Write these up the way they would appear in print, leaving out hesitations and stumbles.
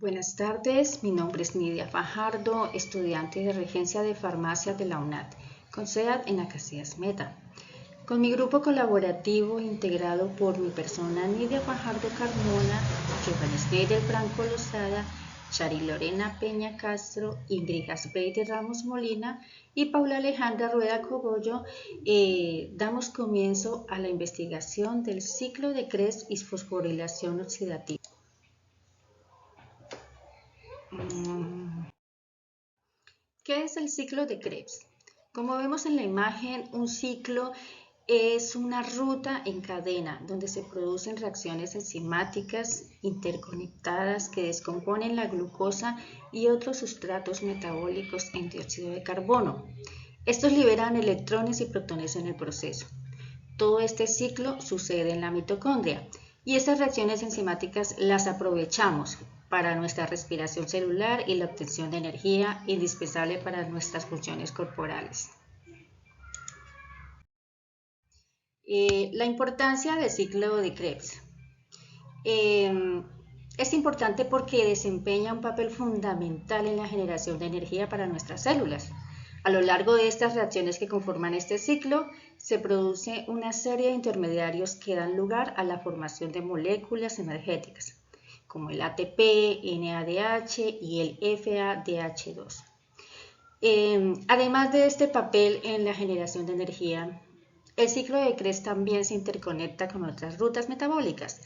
Buenas tardes, mi nombre es Nidia Fajardo, estudiante de Regencia de Farmacia de la UNAD, con sede en Acacias Meta. Con mi grupo colaborativo integrado por mi persona Nidia Fajardo Carmona, Johannes Schneider Franco Lozada, Shari Lorena Peña Castro, Ingrid Gaspeide Ramos Molina y Paula Alejandra Rueda Cogollo, damos comienzo a la investigación del ciclo de Krebs y fosforilación oxidativa. ¿Qué es el ciclo de Krebs? Como vemos en la imagen, un ciclo es una ruta en cadena donde se producen reacciones enzimáticas interconectadas que descomponen la glucosa y otros sustratos metabólicos en dióxido de carbono. Estos liberan electrones y protones en el proceso. Todo este ciclo sucede en la mitocondria y estas reacciones enzimáticas las aprovechamos para nuestra respiración celular y la obtención de energía indispensable para nuestras funciones corporales. La importancia del ciclo de Krebs. Es importante porque desempeña un papel fundamental en la generación de energía para nuestras células. A lo largo de estas reacciones que conforman este ciclo, se produce una serie de intermediarios que dan lugar a la formación de moléculas energéticas, como el ATP, NADH y el FADH2. Además de este papel en la generación de energía, el ciclo de Krebs también se interconecta con otras rutas metabólicas,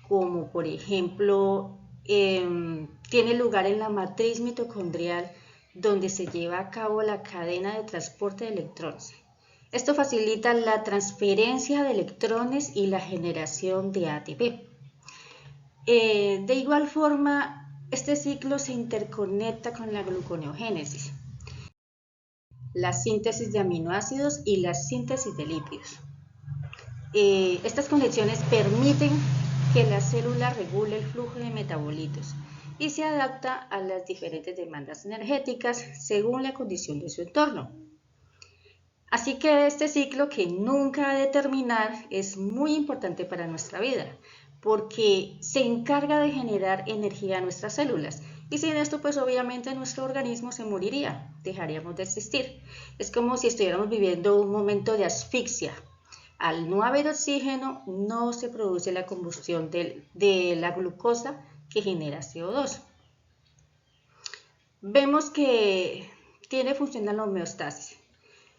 como por ejemplo tiene lugar en la matriz mitocondrial donde se lleva a cabo la cadena de transporte de electrones. Esto facilita la transferencia de electrones y la generación de ATP. De igual forma, este ciclo se interconecta con la gluconeogénesis, la síntesis de aminoácidos y la síntesis de lípidos. Estas conexiones permiten que la célula regule el flujo de metabolitos y se adapta a las diferentes demandas energéticas según la condición de su entorno. Así que este ciclo, que nunca ha de terminar, es muy importante para nuestra vida porque se encarga de generar energía a nuestras células y sin esto pues obviamente nuestro organismo se moriría, dejaríamos de existir. Es como si estuviéramos viviendo un momento de asfixia. Al no haber oxígeno, no se produce la combustión de la glucosa que genera CO2. Vemos que tiene función la homeostasis.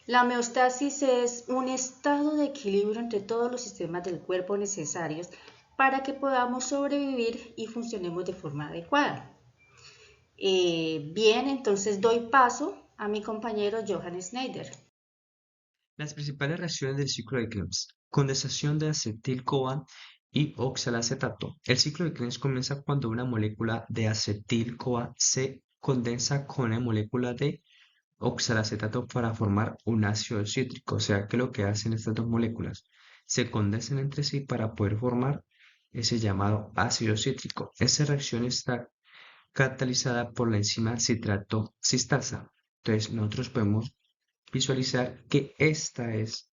La homeostasis es un estado de equilibrio entre todos los sistemas del cuerpo necesarios para que podamos sobrevivir y funcionemos de forma adecuada. Bien, entonces doy paso a mi compañero Johannes Schneider. Las principales reacciones del ciclo de Krebs: condensación de acetil-CoA y oxalacetato. El ciclo de Krebs comienza cuando una molécula de acetil-CoA se condensa con la molécula de oxalacetato para formar un ácido cítrico. O sea que lo que hacen estas dos moléculas se condensan entre sí para poder formar ese llamado ácido cítrico. Esa reacción está catalizada por la enzima citrato cistasa. Entonces nosotros podemos visualizar que esta es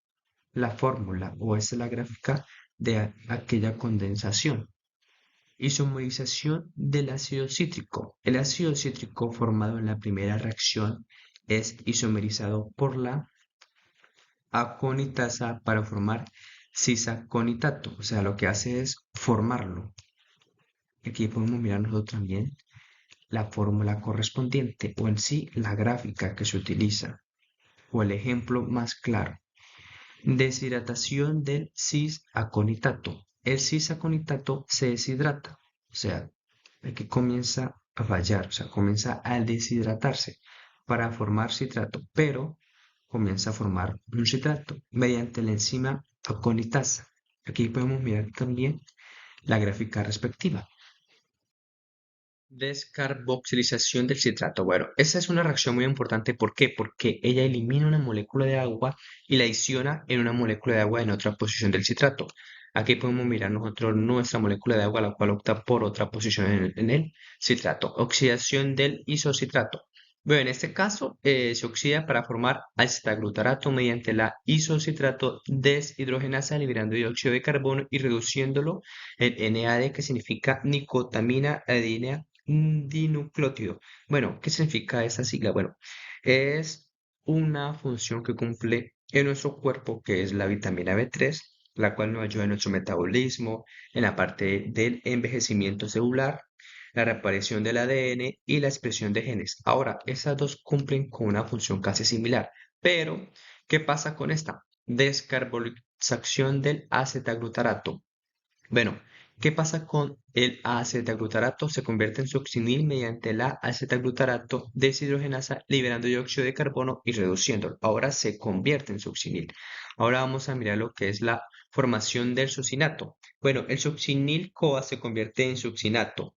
la fórmula o esta es la gráfica de aquella condensación. Isomerización del ácido cítrico. El ácido cítrico formado en la primera reacción es isomerizado por la aconitasa para formar cisaconitato. O sea, lo que hace es formarlo. Aquí podemos mirar nosotros también la fórmula correspondiente o en sí la gráfica que se utiliza o el ejemplo más claro. Deshidratación del cisaconitato. El cisaconitato se deshidrata, o sea, aquí comienza a fallar, o sea, comienza a deshidratarse para formar citrato, pero comienza a formar un citrato mediante la enzima aconitasa. Aquí podemos mirar también la gráfica respectiva. Descarboxilización del citrato. Bueno, esa es una reacción muy importante. ¿Por qué? Porque ella elimina una molécula de agua y la adiciona en una molécula de agua en otra posición del citrato. Aquí podemos mirar nosotros nuestra molécula de agua, la cual opta por otra posición en el citrato. Oxidación del isocitrato. Bueno, en este caso se oxida para formar acetaglutarato mediante la isocitrato deshidrogenasa, liberando dióxido de carbono y reduciéndolo en NAD, que significa nicotamina adina dinucleótido. Bueno, ¿qué significa esta sigla? Bueno, es una función que cumple en nuestro cuerpo, que es la vitamina B3, la cual nos ayuda en nuestro metabolismo, en la parte del envejecimiento celular, la reparación del ADN y la expresión de genes. Ahora, esas dos cumplen con una función casi similar, pero ¿qué pasa con esta? Descarbonización del acetaglutarato. Bueno, ¿qué pasa con el acetaglutarato? Se convierte en succinil mediante la acetaglutarato deshidrogenasa, liberando dióxido de carbono y reduciéndolo. Ahora se convierte en succinil. Ahora vamos a mirar lo que es la formación del succinato. Bueno, el succinil-CoA se convierte en succinato,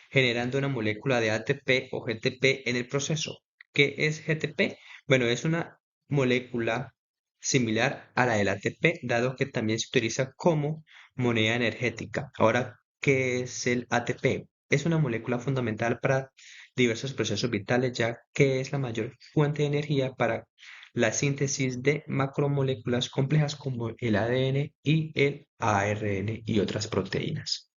generando una molécula de ATP o GTP en el proceso. ¿Qué es GTP? Bueno, es una molécula similar a la del ATP, dado que también se utiliza como moneda energética. Ahora, ¿qué es el ATP? Es una molécula fundamental para diversos procesos vitales, ya que es la mayor fuente de energía para la síntesis de macromoléculas complejas como el ADN y el ARN y otras proteínas.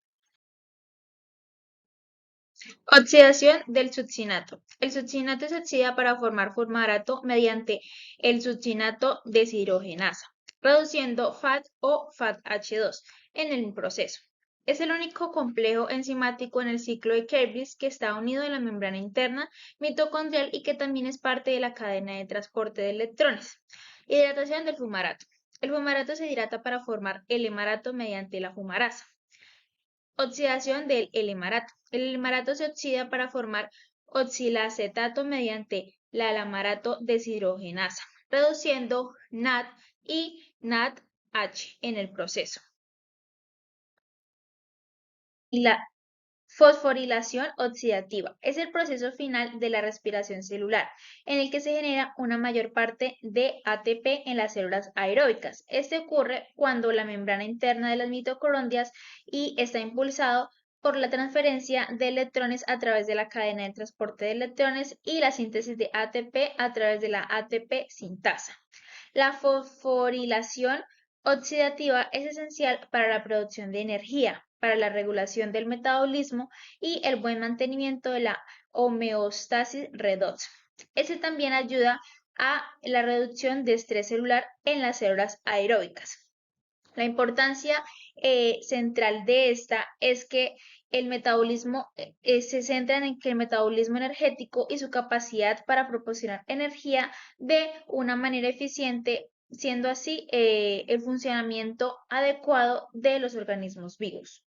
Oxidación del succinato. El succinato se oxida para formar fumarato mediante el succinato deshidrogenasa, reduciendo FAT o FATH2 en el proceso. Es el único complejo enzimático en el ciclo de Krebs que está unido en la membrana interna mitocondrial y que también es parte de la cadena de transporte de electrones. Hidratación del fumarato. El fumarato se hidrata para formar el hemarato mediante la fumarasa. Oxidación del L-hemarato. El L-hemarato se oxida para formar oxilacetato mediante la L-hemarato deshidrogenasa, reduciendo NAD y NADH en el proceso. Y la fosforilación oxidativa es el proceso final de la respiración celular, en el que se genera una mayor parte de ATP en las células aeróbicas. Este ocurre cuando la membrana interna de las mitocondrias y está impulsado por la transferencia de electrones a través de la cadena de transporte de electrones y la síntesis de ATP a través de la ATP sintasa. La fosforilación oxidativa es esencial para la producción de energía, para la regulación del metabolismo y el buen mantenimiento de la homeostasis redox. Este también ayuda a la reducción de estrés celular en las células aeróbicas. La importancia central de esta es que el metabolismo se centra en que el metabolismo energético y su capacidad para proporcionar energía de una manera eficiente, siendo así el funcionamiento adecuado de los organismos vivos.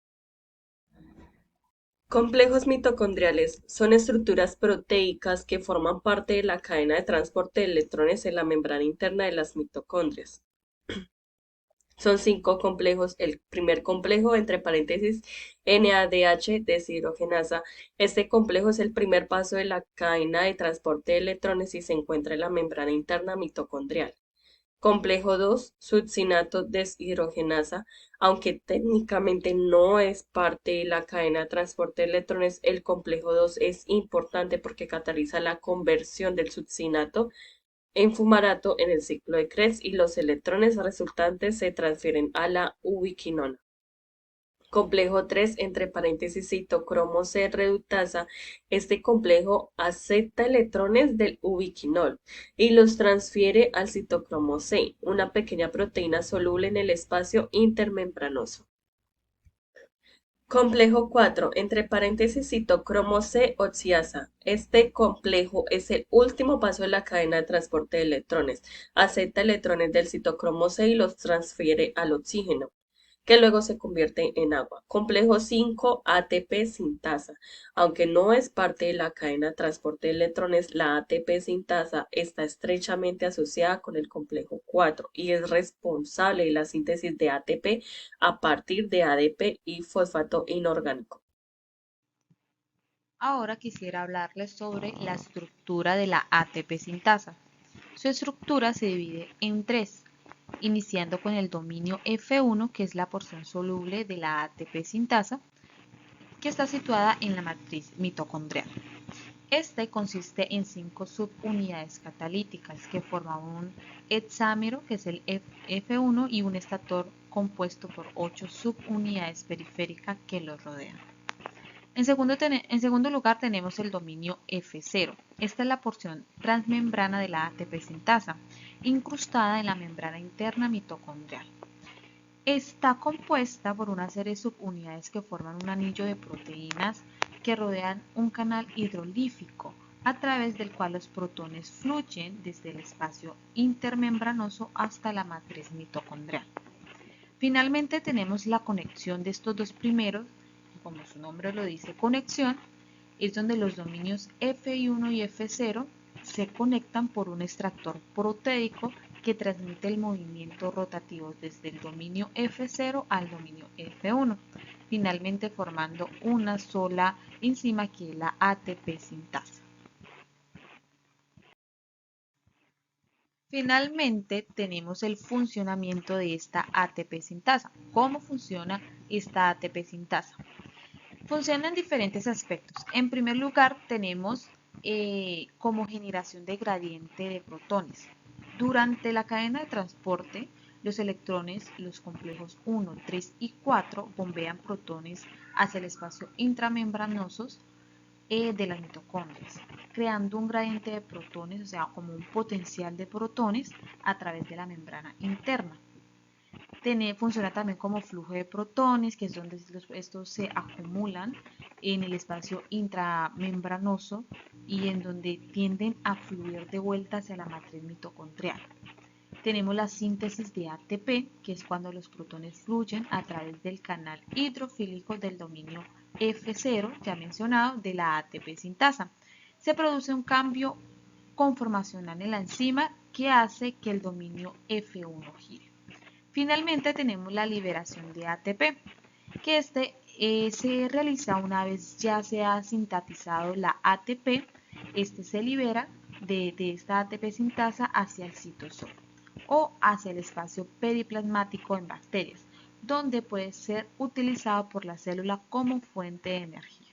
Complejos mitocondriales son estructuras proteicas que forman parte de la cadena de transporte de electrones en la membrana interna de las mitocondrias. Son 5 complejos. El primer complejo, entre paréntesis, NADH deshidrogenasa. Este complejo es el primer paso de la cadena de transporte de electrones y se encuentra en la membrana interna mitocondrial. Complejo 2, succinato deshidrogenasa. Aunque técnicamente no es parte de la cadena de transporte de electrones, el complejo 2 es importante porque cataliza la conversión del succinato en fumarato en el ciclo de Krebs y los electrones resultantes se transfieren a la ubiquinona. Complejo 3, entre paréntesis, citocromo C reductasa. Este complejo acepta electrones del ubiquinol y los transfiere al citocromo C, una pequeña proteína soluble en el espacio intermembranoso. Complejo 4, entre paréntesis, citocromo C oxiasa. Este complejo es el último paso de la cadena de transporte de electrones. Acepta electrones del citocromo C y los transfiere al oxígeno, que luego se convierte en agua. Complejo 5, ATP sintasa. Aunque no es parte de la cadena de transporte de electrones, la ATP sintasa está estrechamente asociada con el complejo 4 y es responsable de la síntesis de ATP a partir de ADP y fosfato inorgánico. Ahora quisiera hablarles sobre la estructura de la ATP sintasa. Su estructura se divide en tres, iniciando con el dominio F1, que es la porción soluble de la ATP sintasa, que está situada en la matriz mitocondrial. Este consiste en 5 subunidades catalíticas que forman un hexámero, que es el F1, y un estator compuesto por 8 subunidades periféricas que lo rodean. En segundo lugar tenemos el dominio F0. Esta es la porción transmembrana de la ATP sintasa, incrustada en la membrana interna mitocondrial. Está compuesta por una serie de subunidades que forman un anillo de proteínas que rodean un canal hidrolífico a través del cual los protones fluyen desde el espacio intermembranoso hasta la matriz mitocondrial. Finalmente tenemos la conexión de estos dos primeros, como su nombre lo dice, conexión, es donde los dominios F1 y F0 se conectan por un extractor proteico que transmite el movimiento rotativo desde el dominio F0 al dominio F1, finalmente formando una sola enzima que es la ATP sintasa. Finalmente tenemos el funcionamiento de esta ATP sintasa. ¿Cómo funciona esta ATP sintasa? Funciona en diferentes aspectos. En primer lugar tenemos como generación de gradiente de protones. Durante la cadena de transporte, los electrones, los complejos 1, 3 y 4 bombean protones hacia el espacio intramembranosos de las mitocondrias, creando un gradiente de protones, o sea, como un potencial de protones a través de la membrana interna. Funciona también como flujo de protones, que es donde estos se acumulan en el espacio intramembranoso y en donde tienden a fluir de vuelta hacia la matriz mitocondrial. Tenemos la síntesis de ATP, que es cuando los protones fluyen a través del canal hidrofílico del dominio F0, ya mencionado, de la ATP sintasa. Se produce un cambio conformacional en la enzima que hace que el dominio F1 gire. Finalmente tenemos la liberación de ATP, que se realiza una vez ya se ha sintetizado la ATP. Se libera de esta ATP sintasa hacia el citosol o hacia el espacio periplasmático en bacterias, donde puede ser utilizado por la célula como fuente de energía.